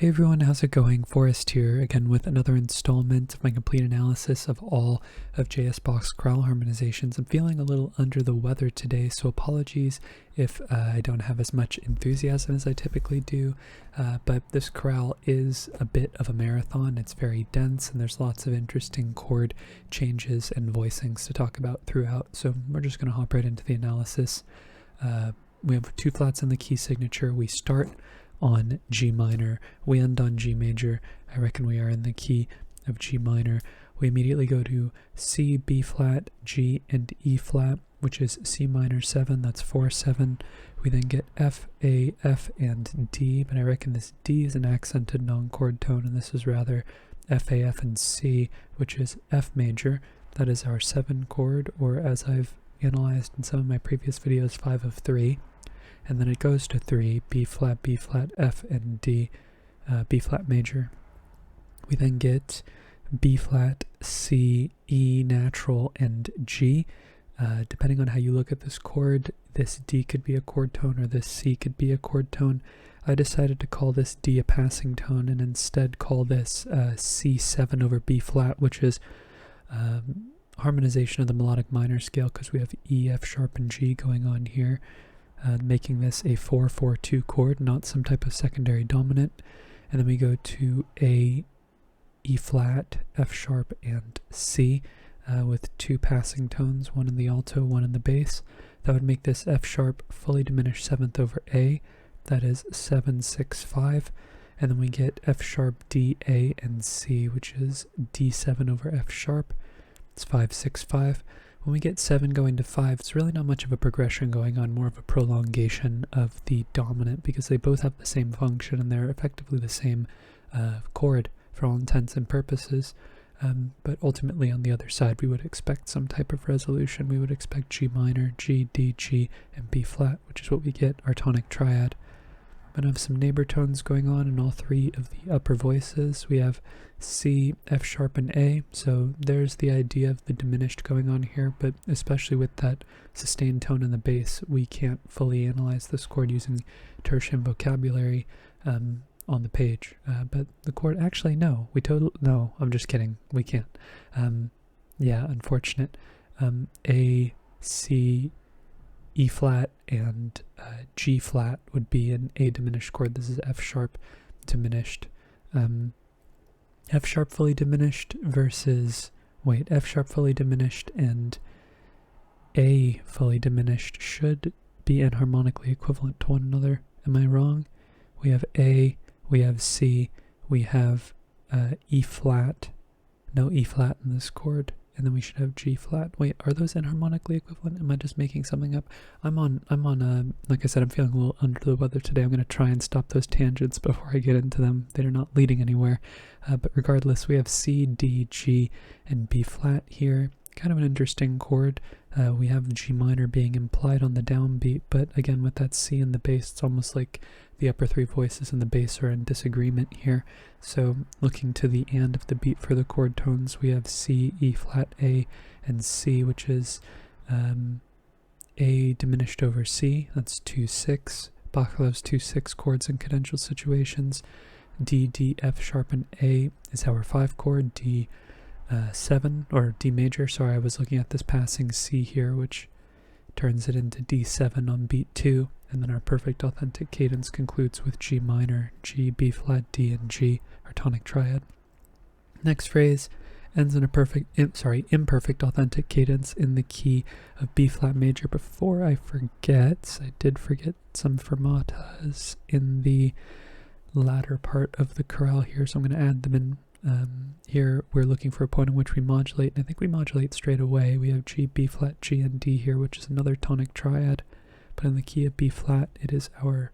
Hey everyone, how's it going? Forrest here, again with another installment of my complete analysis of all of Bach's chorale harmonizations. I'm feeling a little under the weather today, so apologies if I don't have as much enthusiasm as I typically do, but this chorale is a bit of a marathon. It's very dense and there's lots of interesting chord changes and voicings to talk about throughout, so we're just going to hop right into the analysis. We have two flats in the key signature. We start on G minor, we end on G major. I reckon we are in the key of G minor. We immediately go to C, B flat, G, and E flat, which is C minor 7, that's 4-7. We then get F, A, F, and D, but I reckon this D is an accented non-chord tone, and this is rather F, A, F, and C, which is F major. That is our 7 chord, or as I've analyzed in some of my previous videos, 5 of 3. And then it goes to 3, B flat, F, and D, B flat major. We then get B flat, C, E natural, and G. Depending on how you look at this chord, this D could be a chord tone or this C could be a chord tone. I decided to call this D a passing tone and instead call this C7 over B flat, which is harmonization of the melodic minor scale because we have E, F sharp, and G going on here. Making this a 4-4-2 chord, not some type of secondary dominant. And then we go to A, E flat, F sharp, and C with 2 passing tones, one in the alto, one in the bass. That would make this F sharp fully diminished 7th over A. That is 7-6-5. And then we get F sharp, D, A, and C, which is D7 over F sharp. It's 5-6-5. When we get 7 going to 5, it's really not much of a progression going on, more of a prolongation of the dominant because they both have the same function and they're effectively the same chord for all intents and purposes. But ultimately on the other side we would expect some type of resolution. We would expect G minor, G, D, G, and B flat, which is what we get, our tonic triad. But I have some neighbor tones going on in all 3 of the upper voices. We have C, F sharp, and A, so there's the idea of the diminished going on here, but especially with that sustained tone in the bass, we can't fully analyze this chord using tertium vocabulary on the page. But the chord, actually, no, no, I'm just kidding, we can't. Yeah, unfortunate. A, C, E flat, and G flat would be an A diminished chord. This is F sharp diminished. F sharp fully diminished versus, F sharp fully diminished and A fully diminished should be enharmonically equivalent to one another. Am I wrong? We have A, we have C, we have E flat, no E flat in this chord. And then we should have G flat. Wait, are those enharmonically equivalent? Am I just making something up? I'm on like I said, I'm feeling a little under the weather today. I'm going to try and stop those tangents before I get into them. They're not leading anywhere. But regardless, we have C, D, G, and B flat here. Kind of an interesting chord. We have G minor being implied on the downbeat, but again, with that C in the bass, it's almost like the upper 3 voices in the bass are in disagreement here. So looking to the end of the beat for the chord tones, we have C, E flat, A, and C, which is A diminished over C. That's 2-6. Bach loves 2-6 chords in cadential situations. D, D, F sharp, and A is our 5 chord. D 7, or D major, sorry, I was looking at this passing C here, which turns it into D7 on beat 2, and then our perfect authentic cadence concludes with G minor, G, B flat, D, and G, our tonic triad. Next phrase ends in a imperfect authentic cadence in the key of B flat major. Before I forget, I did forget some fermatas in the latter part of the chorale here, so I'm going to add them in. Here we're looking for a point in which we modulate, and I think we modulate straight away. We have G, B flat, G, and D here, which is another tonic triad, but in the key of B flat it is our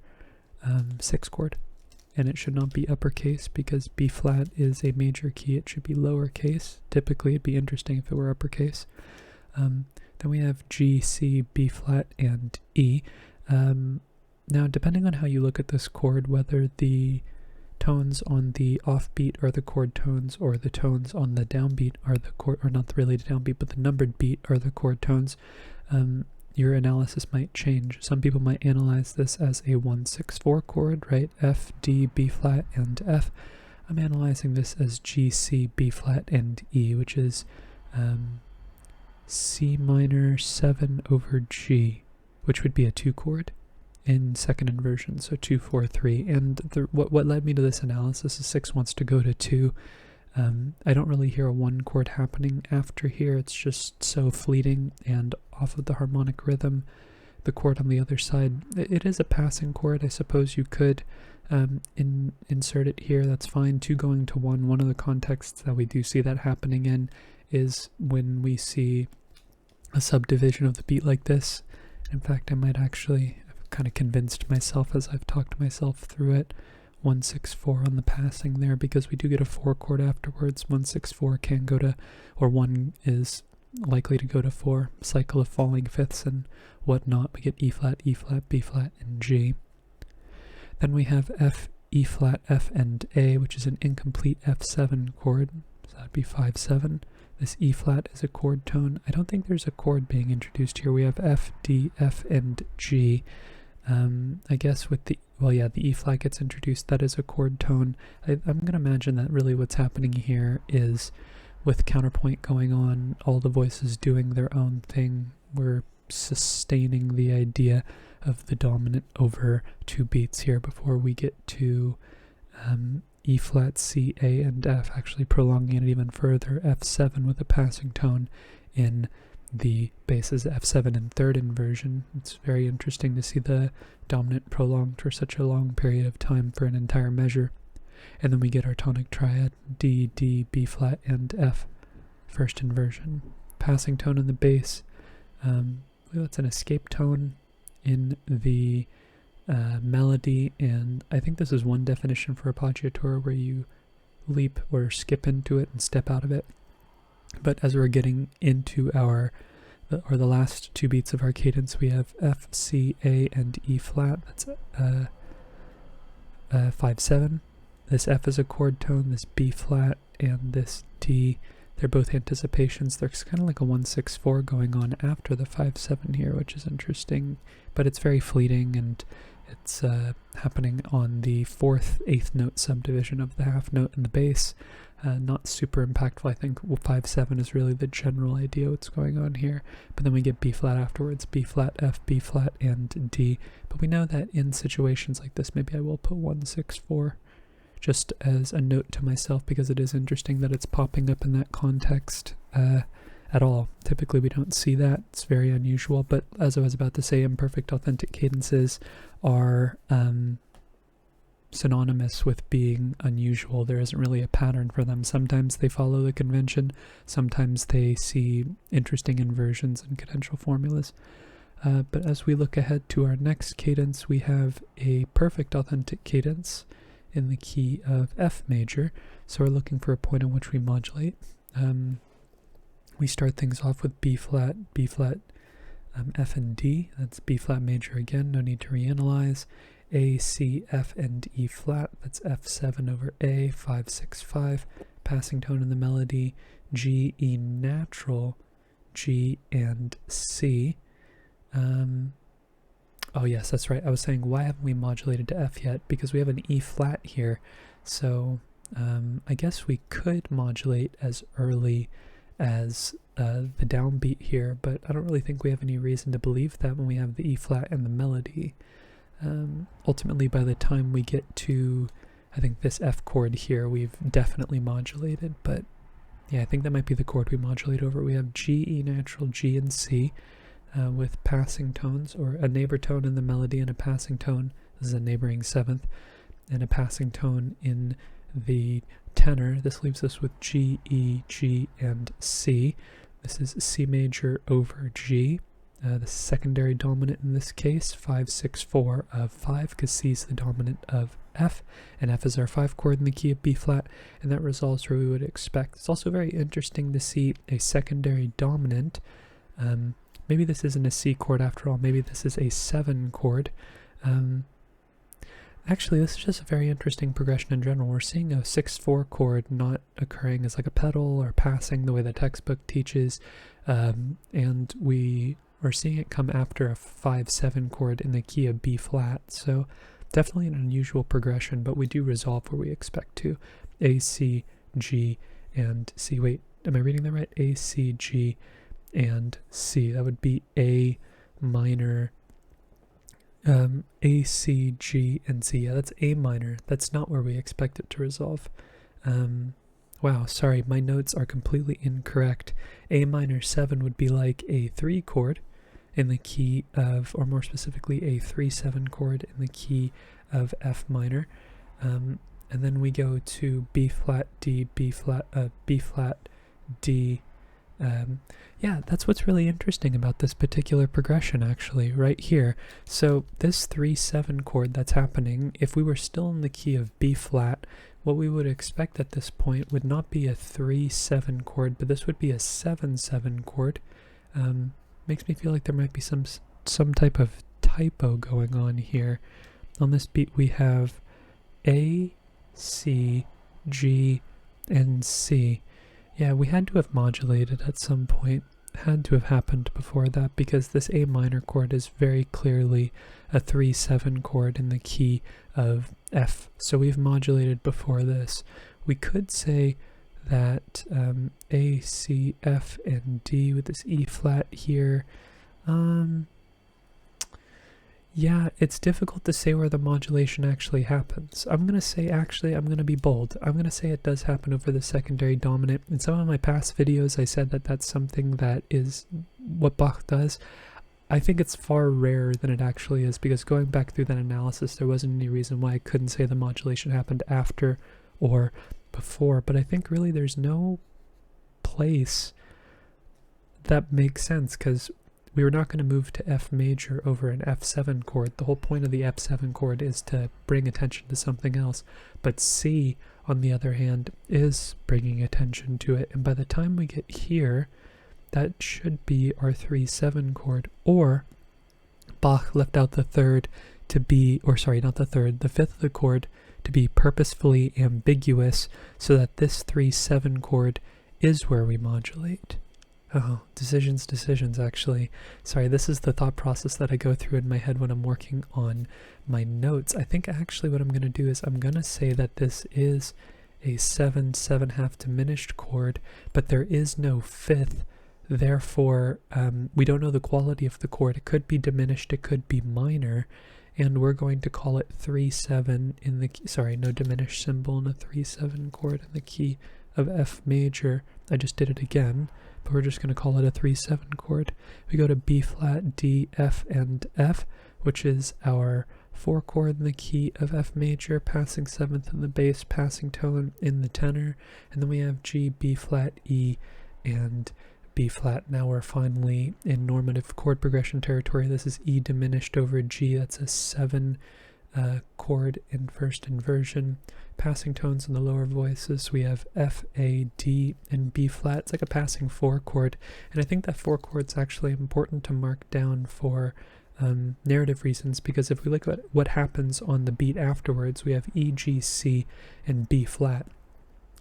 6 chord, and it should not be uppercase because B flat is a major key. It should be lowercase. Typically it'd be interesting if it were uppercase. Then we have G, C, B flat, and E. Now depending on how you look at this chord, whether the tones on the offbeat are the chord tones, or the tones on the downbeat are the chord, or not really the downbeat, but the numbered beat are the chord tones. your analysis might change. Some people might analyze this as a 1-6-4 chord, right? F, D, B flat, and F. I'm analyzing this as G, C, B flat, and E, which is C minor 7 over G, which would be a 2 chord in second inversion, so 2, 4, 3. And what led me to this analysis is 6 wants to go to 2. I don't really hear a 1 chord happening after here. It's just so fleeting and off of the harmonic rhythm. The chord on the other side, it is a passing chord. I suppose you could insert it here. That's fine. 2 going to 1. One of the contexts that we do see that happening in is when we see a subdivision of the beat like this. In fact, I might actually, I've kind of convinced myself as I've talked myself through it, 1-6-4 on the passing there, because we do get a 4 chord afterwards. 1-6-4 can go to, or 1 is likely to go to 4, cycle of falling fifths and whatnot. We get E flat, B flat, and G. Then we have F, E flat, F, and A, which is an incomplete F7 chord, so that'd be 5-7. This E flat is a chord tone. I don't think there's a chord being introduced here. We have F, D, F, and G. I guess with the, well, yeah, the E flat gets introduced. That is a chord tone. I'm going to imagine that really what's happening here is with counterpoint going on, all the voices doing their own thing. We're sustaining the idea of the dominant over 2 beats here before we get to E flat, C, A, and F, actually prolonging it even further. F7 with a passing tone in the basses, F7 in third inversion. It's very interesting to see the dominant prolonged for such a long period of time for an entire measure. And then we get our tonic triad, D, D, B flat, and F, first inversion. Passing tone in the bass. That's an escape tone in the melody, and I think this is one definition for appoggiatura where you leap or skip into it and step out of it. But as we're getting into the last 2 beats of our cadence, we have F, C, A, and E flat. That's 5-7. This F is a chord tone, this B flat, and this D. They're both anticipations. There's kind of like a 1-6-4 going on after the 5-7 here, which is interesting, but it's very fleeting, and it's happening on the 4th, 8th note subdivision of the half note in the bass. Not super impactful. I think 5-7 is really the general idea what's going on here. But then we get B flat afterwards, B flat, F, B flat, and D. But we know that in situations like this, maybe I will put 1-6-4 just as a note to myself, because it is interesting that it's popping up in that context at all. Typically we don't see that. It's very unusual. But as I was about to say, imperfect authentic cadences are synonymous with being unusual. There isn't really a pattern for them. Sometimes they follow the convention, sometimes they see interesting inversions and cadential formulas. But as we look ahead to our next cadence, we have a perfect authentic cadence in the key of F major. So we're looking for a point on which we modulate. We start things off with B flat, F and D. That's B flat major again, no need to reanalyze. A, C, F, and E flat. That's F7 over A, 5-6-5. Passing tone in the melody, G, E natural, G, and C. Oh yes, that's right. I was saying, why haven't we modulated to F yet? Because we have an E flat here. So I guess we could modulate as early as the downbeat here, but I don't really think we have any reason to believe that when we have the E flat and the melody. Ultimately, by the time we get to, I think, this F chord here, we've definitely modulated, but yeah, I think that might be the chord we modulate over. We have G, E natural, G, and C with passing tones, or a neighbor tone in the melody and a passing tone. This is a neighboring 7th, and a passing tone in the tenor. This leaves us with G, E, G, and C. This is C major over G. The secondary dominant in this case, 5-6-4 of 5, because C is the dominant of F, and F is our 5 chord in the key of B flat, and that resolves where we would expect. It's also very interesting to see a secondary dominant. Maybe this isn't a C chord after all, maybe this is a 7 chord. Actually, this is just a very interesting progression in general. We're seeing a 6-4 chord not occurring as like a pedal or passing the way the textbook teaches, and we or seeing it come after a 5-7 chord in the key of B flat. So definitely an unusual progression, but we do resolve where we expect to. A, C, G, and C. Wait, am I reading that right? A, C, G, and C. That would be A minor, A, C, G, and C. Yeah, that's A minor. That's not where we expect it to resolve. Wow, sorry, my notes are completely incorrect. A minor 7 would be like a 3 chord in the key of, or more specifically, a 3-7 chord in the key of F minor. And then we go to B flat, D, B flat, D. Yeah, that's what's really interesting about this particular progression, actually, right here. So this 3-7 chord that's happening, if we were still in the key of B flat, what we would expect at this point would not be a 3-7 chord, but this would be a 7-7 chord. Makes me feel like there might be some type of typo going on here. On this beat we have A, C, G, and C. Yeah, we had to have modulated at some point. Had to have happened before that, because this A minor chord is very clearly a 3-7 chord in the key of F. So we've modulated before this. We could say that A, C, F, and D with this E flat here. Yeah, it's difficult to say where the modulation actually happens. I'm going to say, actually, I'm going to be bold. I'm going to say it does happen over the secondary dominant. In some of my past videos, I said that that's something that is what Bach does. I think it's far rarer than it actually is, because going back through that analysis, there wasn't any reason why I couldn't say the modulation happened after or before. But I think really there's no place that makes sense, because we were not going to move to F major over an F7 chord. The whole point of the F7 chord is to bring attention to something else. But C, on the other hand, is bringing attention to it. And by the time we get here, that should be our 3-7 chord. Or Bach left out the third to be, or sorry, not the third, the fifth of the chord to be purposefully ambiguous, so that this 3-7 chord is where we modulate. Oh, decisions, actually. Sorry, this is the thought process that I go through in my head when I'm working on my notes. I think actually what I'm going to do is I'm going to say that this is a 7/7/2 diminished chord, but there is no fifth. Therefore, we don't know the quality of the chord. It could be diminished, it could be minor, and we're going to call it 3-7 in the, sorry, no diminished symbol in a 3-7 chord in the key of F major. I just did it again, but we're just going to call it a 3-7 chord. We go to B flat, D, F, and F, which is our 4 chord in the key of F major, passing 7th in the bass, passing tone in the tenor, and then we have G, B flat, E, and B flat. Now we're finally in normative chord progression territory. This is E diminished over G. That's a 7 chord in first inversion. Passing tones in the lower voices, we have F, A, D, and B flat. It's like a passing 4 chord, and I think that 4 chord's actually important to mark down for narrative reasons, because if we look at what happens on the beat afterwards, we have E, G, C, and B flat,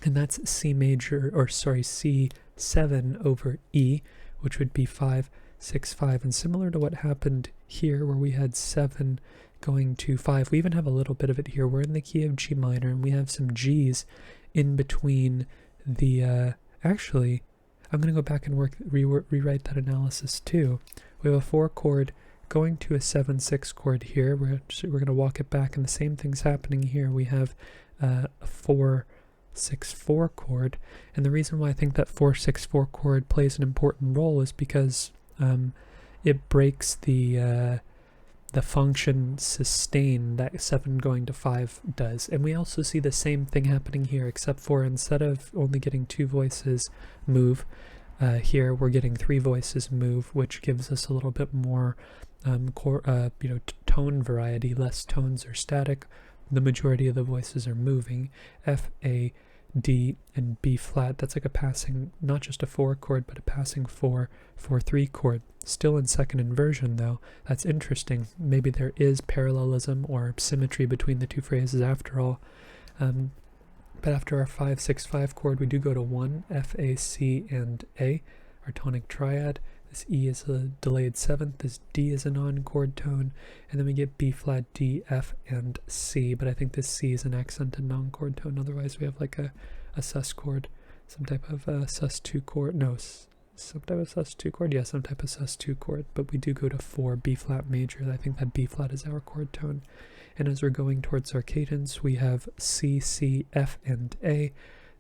and that's C major, or sorry, C7 over E, which would be 5, 6, 5, and similar to what happened here where we had 7 going to 5, we even have a little bit of it here. We're in the key of G minor, and we have some G's in between the, actually, I'm going to go back and rewrite that analysis too. We have a 4 chord going to a 7/6 chord here. We're going to walk it back, and the same thing's happening here. We have a 4/6/4 chord, and the reason why I think that 4/6/4 chord plays an important role is because it breaks the function sustain that 7 going to 5 does. And we also see the same thing happening here, except for instead of only getting 2 voices move, here we're getting 3 voices move, which gives us a little bit more tone variety. Less tones are static. The majority of the voices are moving. F, A, D, and B flat. That's like a passing, not just a 4 chord, but a passing 4/4/3 chord. Still in second inversion though. That's interesting. Maybe there is parallelism or symmetry between the two phrases after all. But after our 5/6/5 chord, we do go to 1, F, A, C, and A, our tonic triad. This E is a delayed seventh, this D is a non-chord tone, and then we get B flat, D, F, and C, but I think this C is an accented non-chord tone, otherwise we have like a sus chord, some type of sus2 chord, no, some type of sus2 chord, yeah, some type of sus2 chord, but we do go to 4 B flat major. I think that B flat is our chord tone. And as we're going towards our cadence, we have C, C, F, and A.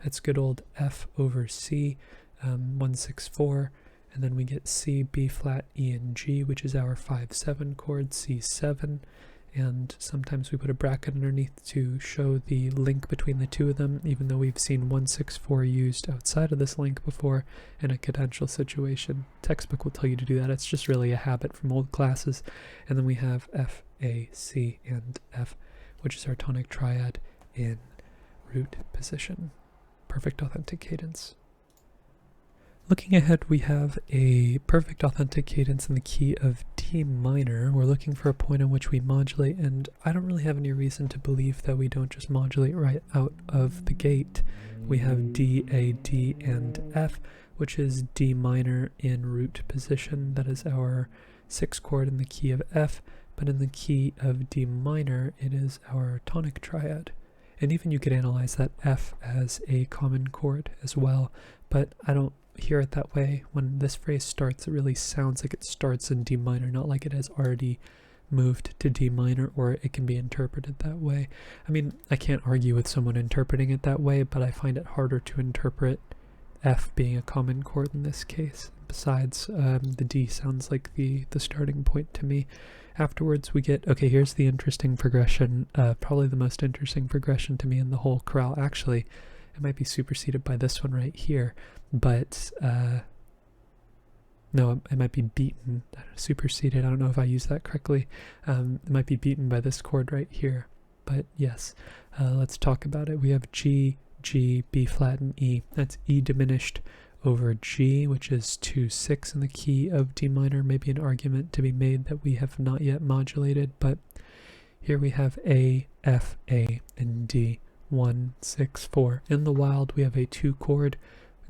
That's good old F over C, 1, 6, 4. And then we get C, B flat, E, and G, which is our 5-7 chord, C7. And sometimes we put a bracket underneath to show the link between the two of them, even though we've seen 1, 6, 4 used outside of this link before in a cadential situation. Textbook will tell you to do that. It's just really a habit from old classes. And then we have F, A, C, and F, which is our tonic triad in root position. Perfect authentic cadence. Looking ahead, we have a perfect authentic cadence in the key of D minor. We're looking for a point in which we modulate, and I don't really have any reason to believe that we don't just modulate right out of the gate. We have D, A, D, and F, which is D minor in root position. That is our 6th chord in the key of F, but in the key of D minor, it is our tonic triad. And even you could analyze that F as a common chord as well, but I don't hear it that way. When this phrase starts, it really sounds like it starts in D minor, not like it has already moved to D minor, or it can be interpreted that way. I mean, I can't argue with someone interpreting it that way, but I find it harder to interpret F being a common chord in this case. Besides, the D sounds like the starting point to me. Afterwards, we get, okay, here's the interesting progression, probably the most interesting progression to me in the whole chorale. Actually, it might be superseded by this one right here, but no, it might be beaten, superseded. I don't know if I used that correctly. It might be beaten by this chord right here, but yes, let's talk about it. We have G, G, B flat, and E. That's E diminished over G, which is 2-6 in the key of D minor. Maybe an argument to be made that we have not yet modulated, but here we have A, F, A, and D. 1, 6, 4. In the wild, we have a 2 chord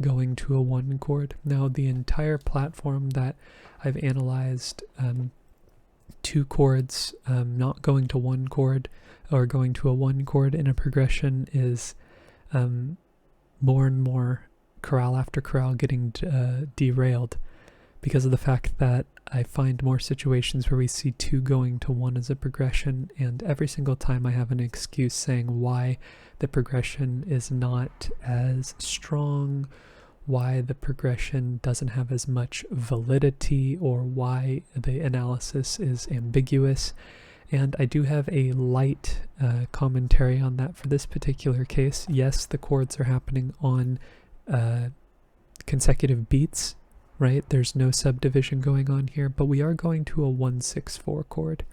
going to a 1 chord. Now, the entire platform that I've analyzed, 2 chords not going to 1 chord or going to a 1 chord in a progression is more and more chorale after chorale getting derailed because of the fact that I find more situations where we see 2 going to 1 as a progression, and every single time I have an excuse saying why the progression is not as strong, why the progression doesn't have as much validity, or why the analysis is ambiguous. And I do have a light commentary on that for this particular case. Yes, the chords are happening on consecutive beats, right? There's no subdivision going on here, but we are going to a 1-6-4 chord.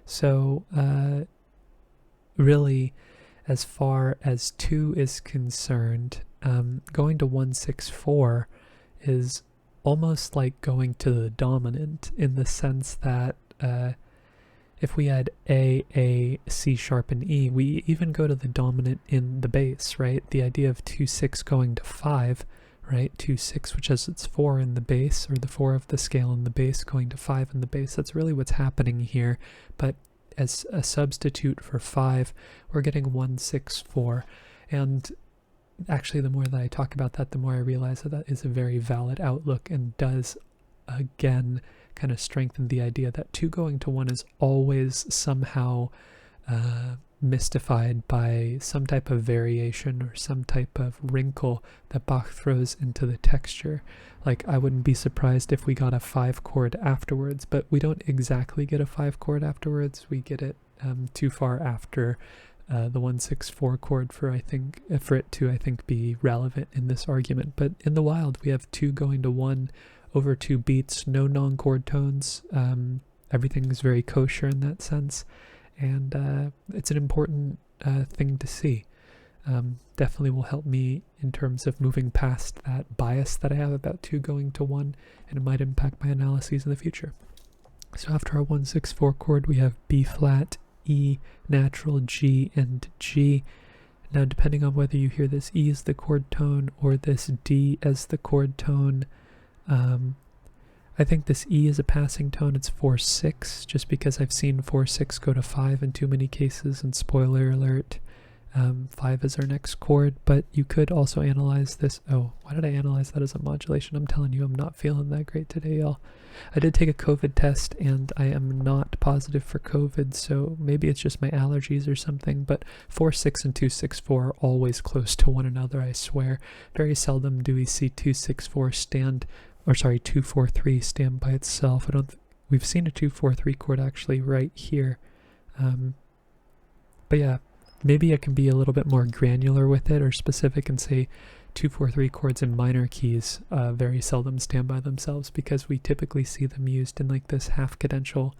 So really, as far as 2 is concerned, going to 1-6-4 is almost like going to the dominant, in the sense that if we had A, C sharp, and E, we even go to the dominant in the bass, right? The idea of 2-6 going to 5, right? 2-6, which has its 4 in the bass, or the 4 of the scale in the bass going to 5 in the bass. That's really what's happening here. But as a substitute for 5, we're getting 1-6-4. And actually, the more that I talk about that, the more I realize that that is a very valid outlook, and does, again, kind of strengthen the idea that 2 going to 1 is always somehow mystified by some type of variation or some type of wrinkle that Bach throws into the texture. Like, I wouldn't be surprised if we got a 5 chord afterwards, but we don't exactly get a 5 chord afterwards. We get it too far after the 1-6-4 chord for it to, I think, be relevant in this argument. But in the wild, we have 2 going to 1 over 2 beats, no non-chord tones. Everything is very kosher in that sense, and it's an important thing to see. Definitely will help me in terms of moving past that bias that I have about 2 going to 1, and it might impact my analyses in the future. So after our 1-6-4 chord, we have B flat, E, natural, G, and G. Now, depending on whether you hear this E as the chord tone or this D as the chord tone, I think this E is a passing tone. It's 4-6, just because I've seen 4-6 go to 5 in too many cases, and spoiler alert, 5 is our next chord. But you could also analyze this. Oh, why did I analyze that as a modulation? I'm telling you, I'm not feeling that great today, y'all. I did take a COVID test, and I am not positive for COVID, so maybe it's just my allergies or something, but 4-6 and 2-6-4 are always close to one another, I swear. Very seldom do we see 2-6-4 stand, or sorry, 2-4-3 stand by itself. We've seen a 2-4-3 chord actually right here. But yeah, maybe I can be a little bit more granular with it, or specific, and say 2-4-3 chords in minor keys very seldom stand by themselves, because we typically see them used in like this half cadential,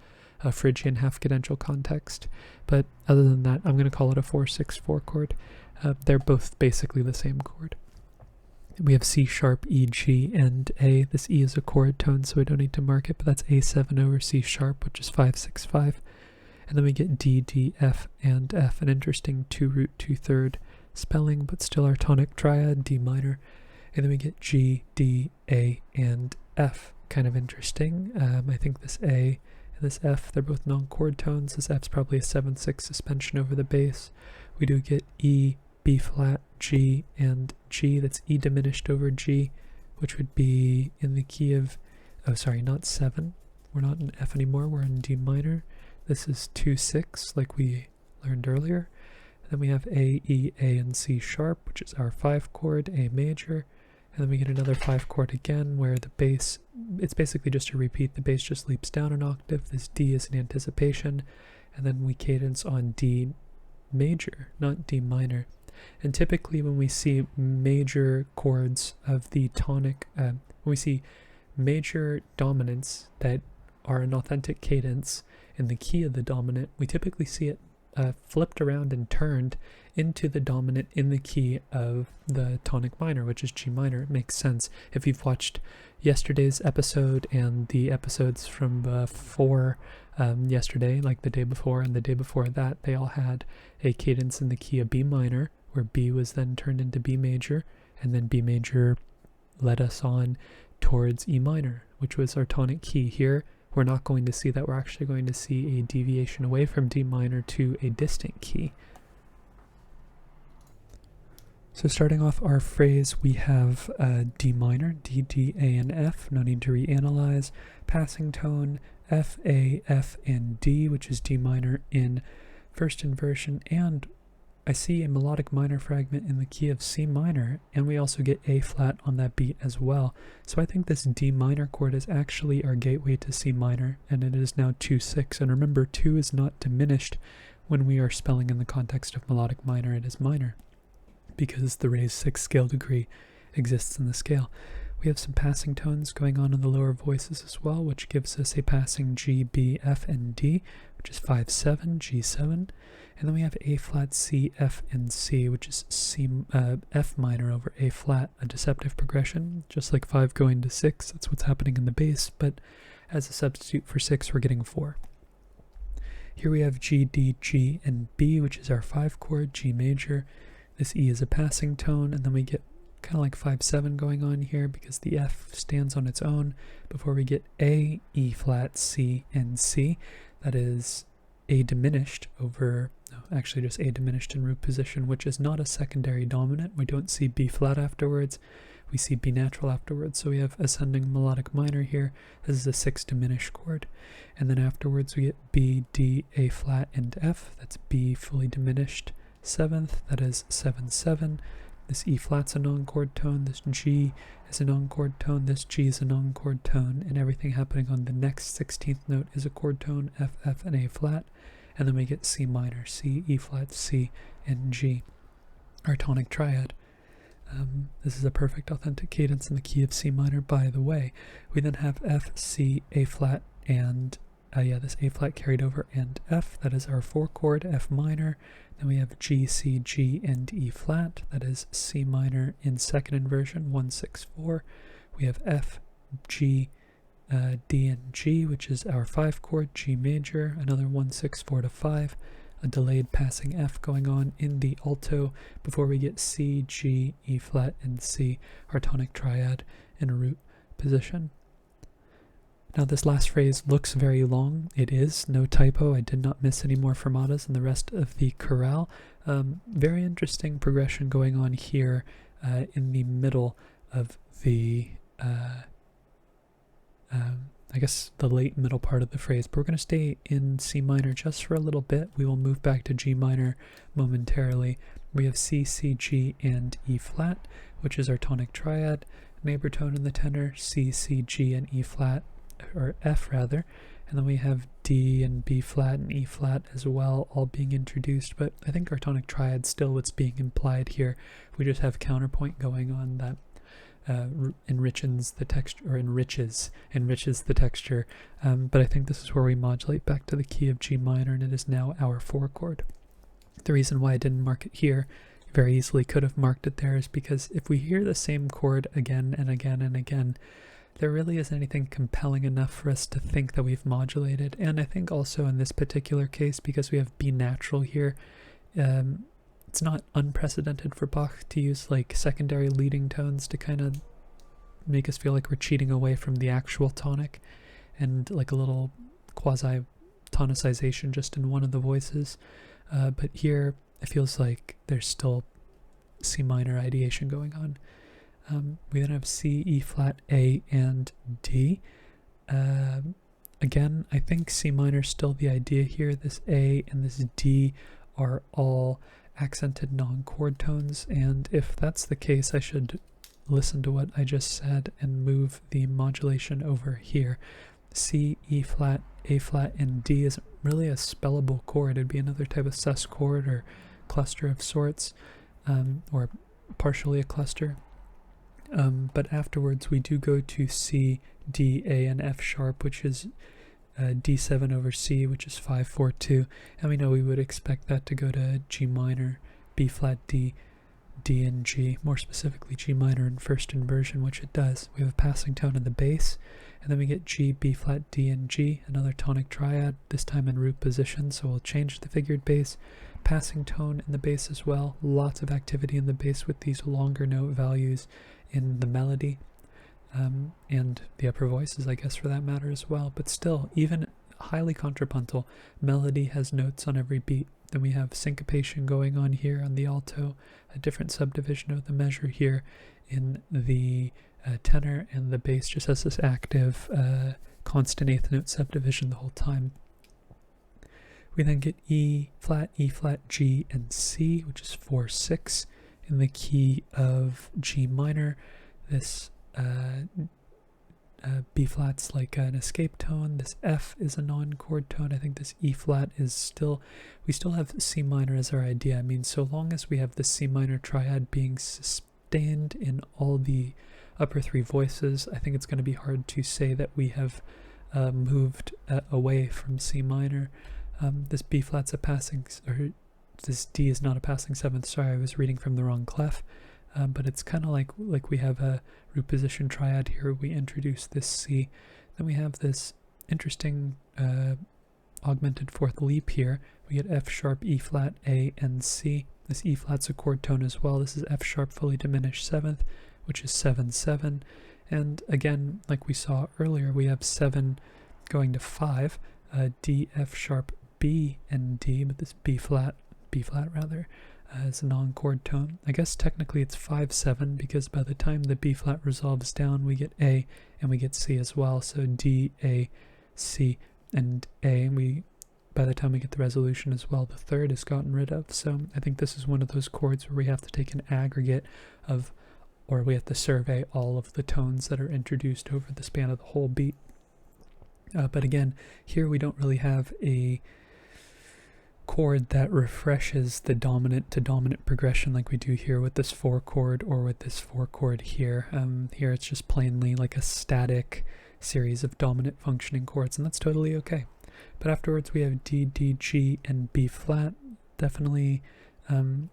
Phrygian half cadential context. But other than that, I'm going to call it a 4-6-4 chord. They're both basically the same chord. We have C sharp, E, G, and A. This E is a chord tone, so we don't need to mark it, but that's A7 over C sharp, which is 5-6-5. And then we get D, D, F, and F, an interesting 2-root 2/3 spelling, but still our tonic triad, D minor. And then we get G, D, A, and F. Kind of interesting. I think this A and this F, they're both non-chord tones. This F's probably a 7-6 suspension over the bass. We do get E, B flat, G, and G. That's E diminished over G, which would be in the key of, oh sorry, not 7. We're not in F anymore, we're in D minor. This is 2-6, like we learned earlier. Then we have A, E, A, and C sharp, which is our 5 chord, A major. And then we get another 5 chord again, where the bass, it's basically just a repeat. The bass just leaps down an octave. This D is an anticipation. And then we cadence on D major, not D minor. And typically when we see major chords of the tonic, when we see major dominants that are an authentic cadence in the key of the dominant, we typically see it flipped around and turned into the dominant in the key of the tonic minor, which is G minor. It makes sense. If you've watched yesterday's episode and the episodes from before yesterday, like the day before and the day before that, they all had a cadence in the key of B minor, where B was then turned into B major, and then B major led us on towards E minor, which was our tonic key. Here we're not going to see that. We're actually going to see a deviation away from D minor to a distant key. So starting off our phrase, we have D minor, D, D, A, and F. No need to reanalyze. Passing tone, F, A, F, and D, which is D minor in first inversion. And I see a melodic minor fragment in the key of C minor, and we also get A flat on that beat as well. So I think this D minor chord is actually our gateway to C minor, and it is now 2-6. And remember, 2 is not diminished when we are spelling in the context of melodic minor. It is minor, because the raised 6th scale degree exists in the scale. We have some passing tones going on in the lower voices as well, which gives us a passing G, B, F, and D, which is 5-7, G7. And then we have A flat, C, F, and C, which is C, F minor over A flat, a deceptive progression, just like 5 going to 6. That's what's happening in the bass, but as a substitute for 6, we're getting 4. Here we have G, D, G, and B, which is our 5 chord, G major. This E is a passing tone, and then we get kind of like 5-7 going on here, because the F stands on its own before we get A, E flat, C, and C. That is A diminished over, no, actually just A diminished in root position, which is not a secondary dominant. We don't see B flat afterwards. We see B natural afterwards. So we have ascending melodic minor here. This is a 6 diminished chord. And then afterwards we get B, D, A flat, and F. That's B fully diminished 7th. That is 7-7. This E flat's a non-chord tone. This G is a non-chord tone. This G is a non-chord tone. And everything happening on the next 16th note is a chord tone, F, F, and A flat. And then we get C minor, C, E flat, C, and G, our tonic triad. This is a perfect authentic cadence in the key of C minor, by the way. We then have F, C, A flat, and this A flat carried over, and F. That is our 4 chord, F minor. Then we have G, C, G, and E flat. That is C minor in second inversion, 1-6-4. We have F, G, D, and G, which is our 5 chord, G major, another 1-6-4-5. A delayed passing F going on in the alto before we get C, G, E flat, and C, our tonic triad in a root position. Now this last phrase looks very long. It is, no typo. I did not miss any more fermatas in the rest of the chorale. Very interesting progression going on here in the middle of the, I guess the late middle part of the phrase. But we're going to stay in C minor just for a little bit. We will move back to G minor momentarily. We have C, C, G, and E flat, which is our tonic triad. Neighbor tone in the tenor, C, C, G, and E flat, or F rather, and then we have D and B flat and E flat as well, all being introduced. But I think our tonic triad still what's being implied here. We just have counterpoint going on that enriches the texture, or enriches the texture. But I think this is where we modulate back to the key of G minor, and it is now our 4 chord. The reason why I didn't mark it here, very easily could have marked it there, is because if we hear the same chord again and again and again, there really isn't anything compelling enough for us to think that we've modulated. And I think also in this particular case, because we have B natural here, it's not unprecedented for Bach to use like secondary leading tones to kind of make us feel like we're cheating away from the actual tonic, and like a little quasi tonicization just in one of the voices. But here it feels like there's still C minor ideation going on. We then have C, E flat, A, and D. Again, I think C minor is still the idea here. This A and this D are all accented non-chord tones, and if that's the case, I should listen to what I just said and move the modulation over here. C, E flat, A flat, and D isn't really a spellable chord. It'd be another type of sus chord or cluster of sorts, or partially a cluster. But afterwards we do go to C, D, A, and F sharp, which is D7 over C, which is 5-4-2, and we know we would expect that to go to G minor, B flat, D, D, and G, more specifically G minor in first inversion, which it does. We have a passing tone in the bass, and then we get G, B flat, D, and G, another tonic triad, this time in root position, so we'll change the figured bass. Passing tone in the bass as well, lots of activity in the bass with these longer note values in the melody, and the upper voices, I guess, for that matter as well. But still, even highly contrapuntal, melody has notes on every beat. Then we have syncopation going on here on the alto, a different subdivision of the measure here in the tenor, and the bass just has this active constant eighth note subdivision the whole time. We then get E flat, G, and C, which is 4-6 in the key of G minor. This B flat's like an escape tone. This F is a non-chord tone. I think this E flat is still, we still have C minor as our idea. I mean, so long as we have the C minor triad being sustained in all the upper three voices, I think it's going to be hard to say that we have moved away from C minor. This B flat's a passing, or this D is not a passing seventh. Sorry, I was reading from the wrong clef. But it's kind of like we have a root position triad here. We introduce this C. Then we have this interesting augmented fourth leap here. We get F sharp, E flat, A, and C. This E flat's a chord tone as well. This is F sharp fully diminished seventh, which is 7-7. And again, like we saw earlier, we have 7 going to 5, D, F sharp, B, and D, but this B flat rather, is a non-chord tone. I guess technically it's 5-7, because by the time the B flat resolves down, we get A and we get C as well. So D, A, C, and A, and by the time we get the resolution as well, the third is gotten rid of. So I think this is one of those chords where we have to take an aggregate of, or we have to survey all of the tones that are introduced over the span of the whole beat. But again, here we don't really have a chord that refreshes the dominant to dominant progression like we do here with this 4 chord or with this 4 chord here. Here it's just plainly like a static series of dominant functioning chords, and that's totally okay. But afterwards we have D, D, G, and B flat. Definitely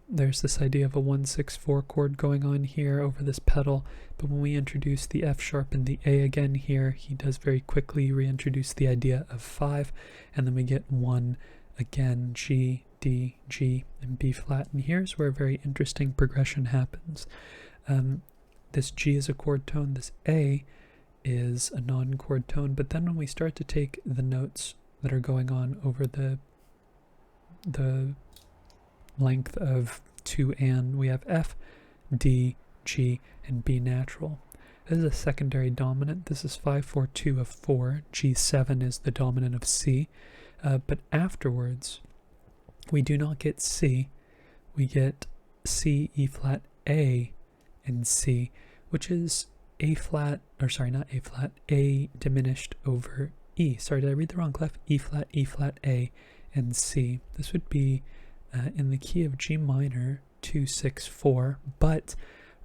there's this idea of a 1-6-4 chord going on here over this pedal, but when we introduce the F sharp and the A again here, he does very quickly reintroduce the idea of 5, and then we get 1 again, G, D, G, and B flat. And here's where a very interesting progression happens. This G is a chord tone, this A is a non-chord tone, but then when we start to take the notes that are going on over the length of 2 and, we have F, D, G, and B natural. This is a secondary dominant. This is 5-4-2 of 4. G7 is the dominant of C. But afterwards, we do not get C. We get C, E flat, A, and C, which is A flat, or sorry, not A flat, A diminished over E. Sorry, did I read the wrong clef? E flat, A, and C. This would be in the key of G minor, 2-6-4, but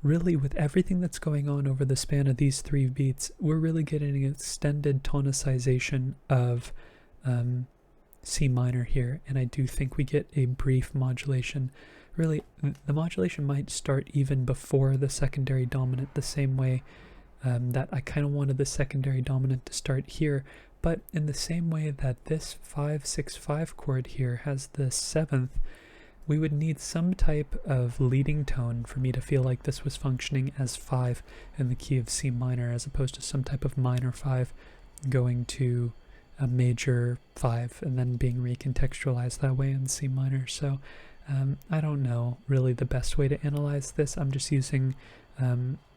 really with everything that's going on over the span of these 3 beats, we're really getting an extended tonicization of C minor here, and I do think we get a brief modulation. Really, the modulation might start even before the secondary dominant, the same way that I kind of wanted the secondary dominant to start here, but in the same way that this 5-6-5 chord here has the 7th, we would need some type of leading tone for me to feel like this was functioning as 5 in the key of C minor, as opposed to some type of minor 5 going to a major 5 and then being recontextualized that way in C minor. So I don't know really the best way to analyze this. I'm just using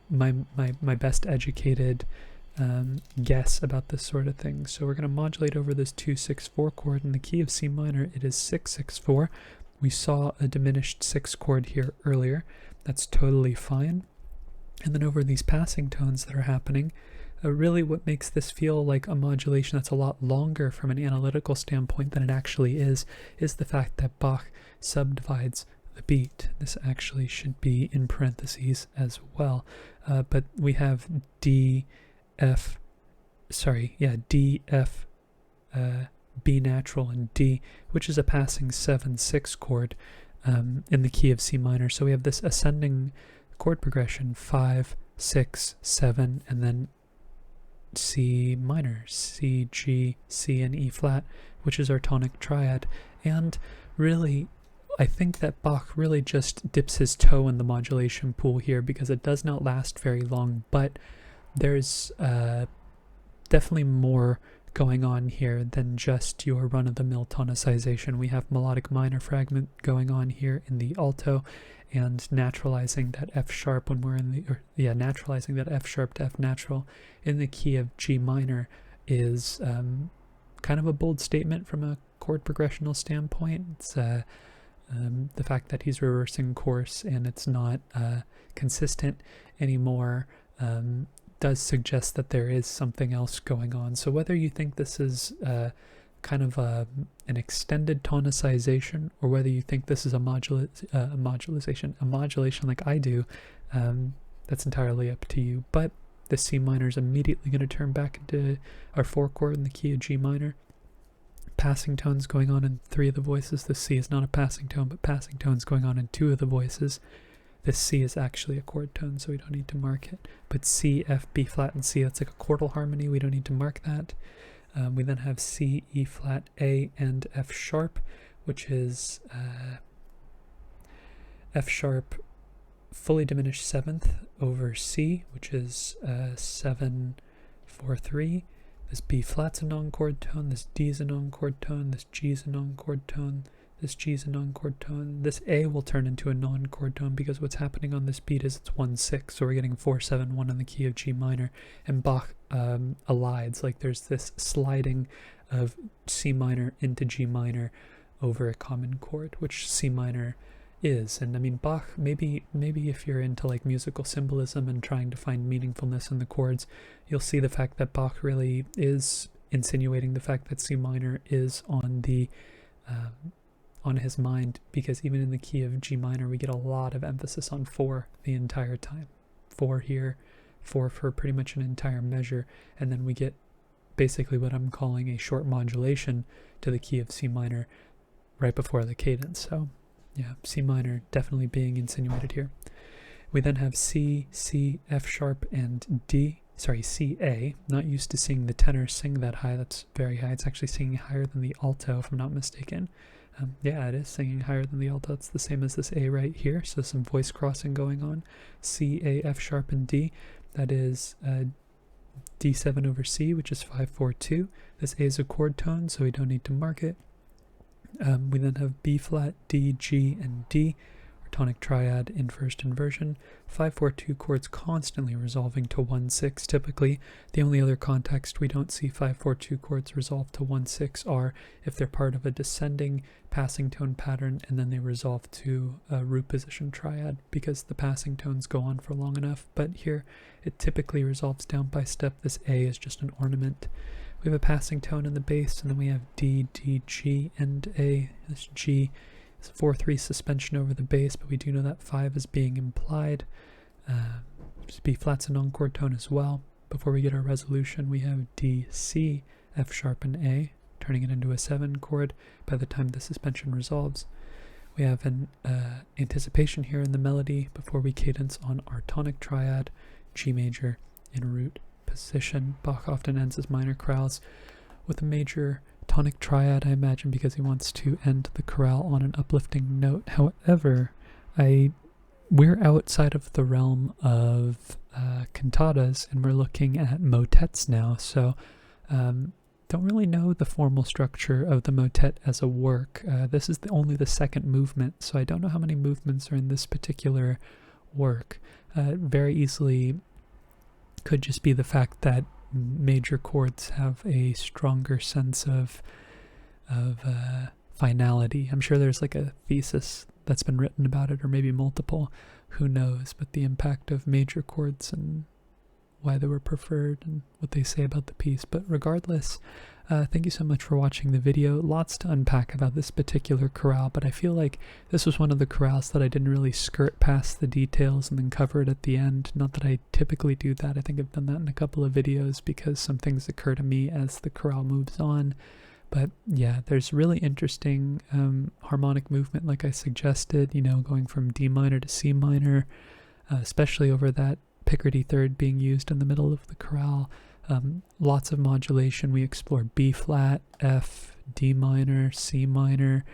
my best educated guess about this sort of thing. So we're going to modulate over this 2-6-4 chord in the key of C minor. It is 6-6-4. We saw a diminished 6 chord here earlier. That's totally fine. And then over these passing tones that are happening, really what makes this feel like a modulation that's a lot longer from an analytical standpoint than it actually is the fact that Bach subdivides the beat. This actually should be in parentheses as well. But we have D, F, B natural, and D, which is a passing 7-6 chord in the key of C minor. So we have this ascending chord progression, 5, 6, 7, and then C minor, C, G, C, and E flat, which is our tonic triad. And really, I think that Bach really just dips his toe in the modulation pool here, because it does not last very long, but there's definitely more going on here than just your run-of-the-mill tonicization. We have melodic minor fragment going on here in the alto, and naturalizing that F sharp when we're in the, naturalizing that F sharp to F natural in the key of G minor is kind of a bold statement from a chord progressional standpoint. It's the fact that he's reversing course and it's not consistent anymore does suggest that there is something else going on. So whether you think this is kind of an extended tonicization, or whether you think this is a modulation like I do, that's entirely up to you. But the C minor is immediately going to turn back into our 4 chord in the key of G minor. Passing tones going on in 3 of the voices. The C is not a passing tone, but passing tones going on in 2 of the voices. This C is actually a chord tone, so we don't need to mark it. But C, F, B flat, and C, that's like a chordal harmony. We don't need to mark that. We then have C, E flat, A, and F sharp, which is F sharp fully diminished 7th over C, which is 7-4-3. This B flat's a non-chord tone, this D is a non-chord tone, this G is a non-chord tone, this G is a non-chord tone. This A will turn into a non-chord tone because what's happening on this beat is it's 1-6, so we're getting 4-7-1 in the key of G minor, and Bach elides, like there's this sliding of C minor into G minor over a common chord, which C minor is. And I mean, Bach, maybe if you're into like musical symbolism and trying to find meaningfulness in the chords, you'll see the fact that Bach really is insinuating the fact that C minor is on the on his mind, because even in the key of G minor we get a lot of emphasis on 4 the entire time. 4 here, 4 for pretty much an entire measure, and then we get basically what I'm calling a short modulation to the key of C minor right before the cadence. So yeah, C minor definitely being insinuated here. We then have C, C, F sharp, and D. Sorry, C, A. Not used to seeing the tenor sing that high. That's very high. It's actually singing higher than the alto, if I'm not mistaken. Yeah, it is singing higher than the alto. It's the same as this A right here, so some voice crossing going on. C, A, F sharp, and D. That is D7 over C, which is 5-4-2. This A is a chord tone, so we don't need to mark it. We then have B flat, D, G, and D, or tonic triad in first inversion. 5-4-2 chords constantly resolving to 1-6 typically. The only other context we don't see 5-4-2 chords resolve to 1-6 are if they're part of a descending passing tone pattern and then they resolve to a root position triad because the passing tones go on for long enough. But here it typically resolves down by step. This A is just an ornament. We have a passing tone in the bass, and then we have D, D, G, and A. This G is a 4-3 suspension over the bass, but we do know that 5 is being implied. B flat's a non-chord tone as well. Before we get our resolution, we have D, C, F sharp, and A, turning it into a 7 chord by the time the suspension resolves. We have an anticipation here in the melody before we cadence on our tonic triad, G major, in root position. Bach often ends his minor chorales with a major tonic triad, I imagine, because he wants to end the chorale on an uplifting note. However, we're outside of the realm of cantatas, and we're looking at motets now, so don't really know the formal structure of the motet as a work. This is only the second movement, so I don't know how many movements are in this particular work. Very easily could just be the fact that major chords have a stronger sense of finality. I'm sure there's like a thesis that's been written about it, or maybe multiple, who knows, but the impact of major chords and why they were preferred and what they say about the piece. But regardless, thank you so much for watching the video. Lots to unpack about this particular chorale, but I feel like this was one of the chorales that I didn't really skirt past the details and then cover it at the end. Not that I typically do that. I think I've done that in a couple of videos because some things occur to me as the chorale moves on. But yeah, there's really interesting harmonic movement, like I suggested, you know, going from D minor to C minor, especially over that Picardy third being used in the middle of the chorale. Lots of modulation. We explore B flat, F, D minor, C minor,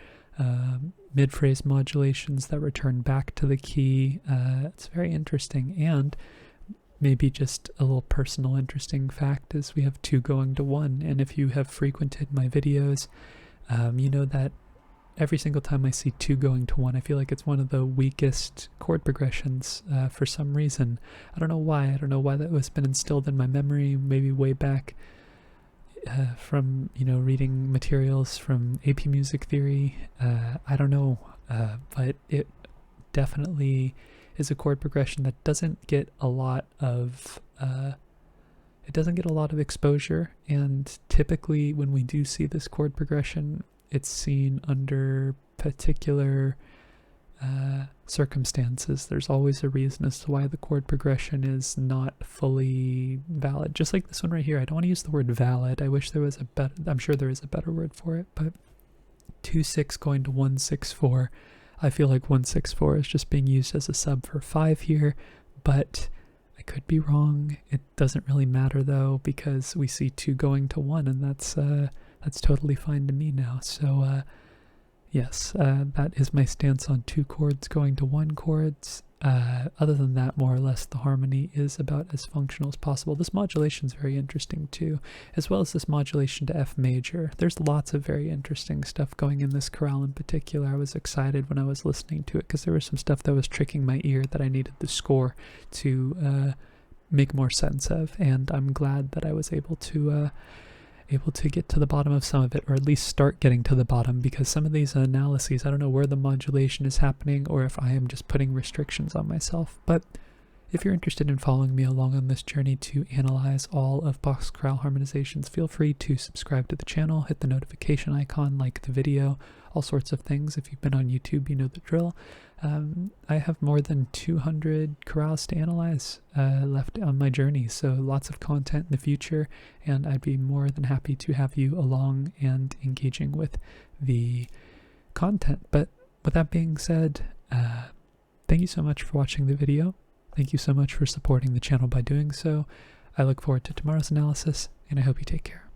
mid-phrase modulations that return back to the key. It's very interesting. And maybe just a little personal interesting fact is we have 2 going to 1. And if you have frequented my videos, you know that every single time I see 2 going to 1, I feel like it's one of the weakest chord progressions for some reason. I don't know why. I don't know why that was been instilled in my memory, maybe way back from, you know, reading materials from AP Music Theory. I don't know, but it definitely is a chord progression that doesn't get a lot of exposure, and typically when we do see this chord progression, it's seen under particular circumstances. There's always a reason as to why the chord progression is not fully valid. Just like this one right here. I don't want to use the word valid. I wish there was a better, I'm sure there is a better word for it, but 2-6 going to 1-6-4. I feel like 1-6-4 is just being used as a sub for 5 here, but I could be wrong. It doesn't really matter though, because we see 2 going to 1, and that's totally fine to me now. So yes, that is my stance on 2 chords going to 1 chords. Other than that, more or less, the harmony is about as functional as possible. This modulation is very interesting too, as well as this modulation to F major. There's lots of very interesting stuff going in this chorale in particular. I was excited when I was listening to it because there was some stuff that was tricking my ear that I needed the score to make more sense of, and I'm glad that I was able to get to the bottom of some of it, or at least start getting to the bottom, because some of these analyses, I don't know where the modulation is happening or if I am just putting restrictions on myself. But if you're interested in following me along on this journey to analyze all of Bach's chorale harmonizations, feel free to subscribe to the channel, hit the notification icon, like the video, all sorts of things. If you've been on YouTube, you know the drill. I have more than 200 chorales to analyze left on my journey, so lots of content in the future, and I'd be more than happy to have you along and engaging with the content. But with that being said, thank you so much for watching the video. Thank you so much for supporting the channel by doing so. I look forward to tomorrow's analysis, and I hope you take care.